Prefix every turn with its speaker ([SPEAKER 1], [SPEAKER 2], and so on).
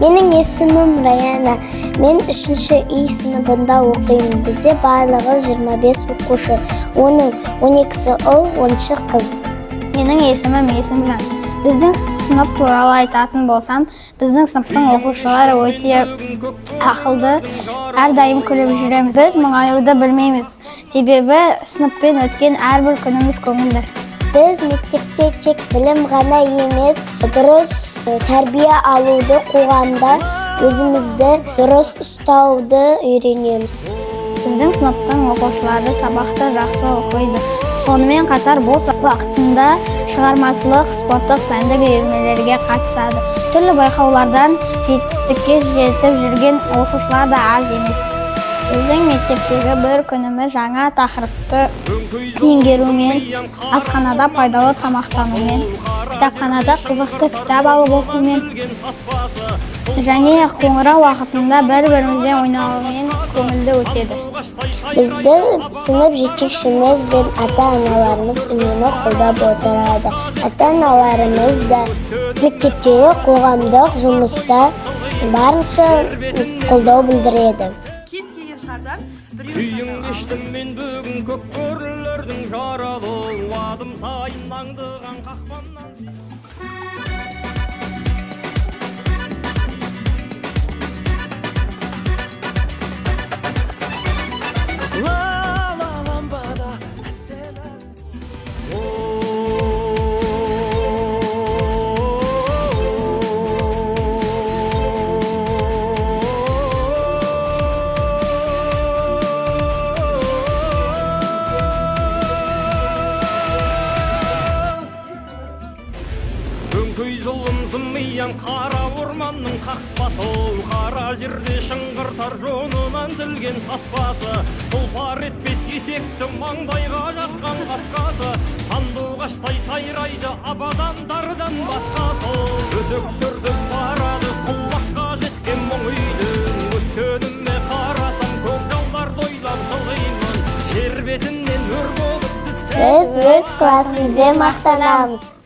[SPEAKER 1] Менің есімім Раяна. Мен 3-ші үй сыныбында оқимын. Бізде барлығы 25 оқушы. Оның 12-сі ұл, 10-шы қыз.
[SPEAKER 2] Менің есімім Есімжан. Біздің сынып туралы айтатын болсам, біздің сыныптың оқушылары өте ақылды, әрдайым күліп жүреміз. Біз мұңаюды білмейміз, себебі сыныппен өткен әрбір күніміз көңілді.
[SPEAKER 1] Біз мектепте тек білім ғана емес, дұрыс тәрбие алуды, қоғамда өзімізді дұрыс ұстауды үйренеміз.
[SPEAKER 2] Біздің сыныптың оқушылары сабақты жақсы оқиды. Сонымен қатар бос уақытында шығармашылық, спорттық пәндік үйірмелерге қатысады. Түрлі байқаулардан жетістікке жетіп жүрген оқушылар да аз емес. Біздің мектептегі бір күніміз жаңа тақырыпты меңгерумен, асханада пайдалы тамақтанумен, кітапханада қызықты кітап алып оқумен және қоңырау уақытында бір-бірімізбен ойнаумен көңілді өтеді.
[SPEAKER 1] Бізді сынып жетекшіміз бен ата-аналарымыз үнемі қолдап отырады. Ата-аналарымыз да мектептегі қоғамдық жұмыста барынша қолдау білдіреді.
[SPEAKER 3] Үйің кештім мен бүгін көк бөрілердің жаралы, адым сайын аңдыған қақпаннан. Өңкөй зұлым зымиян қара орманның қақпасы, қара жерде шыңғыртар жонынан тілген таспасы, тұлпар етпес есекті маңдайға жаққан қасқасы, сандуғаштай сайрайды абадандардан басқасы. Өзектерді барады құлаққа жеткен мұң үйдің, өткеніме қарасам көкжалдарды ойлап жылаймын, жер бетінен өр болып тістер.
[SPEAKER 1] Біз өз классымызбен мақтанамыз.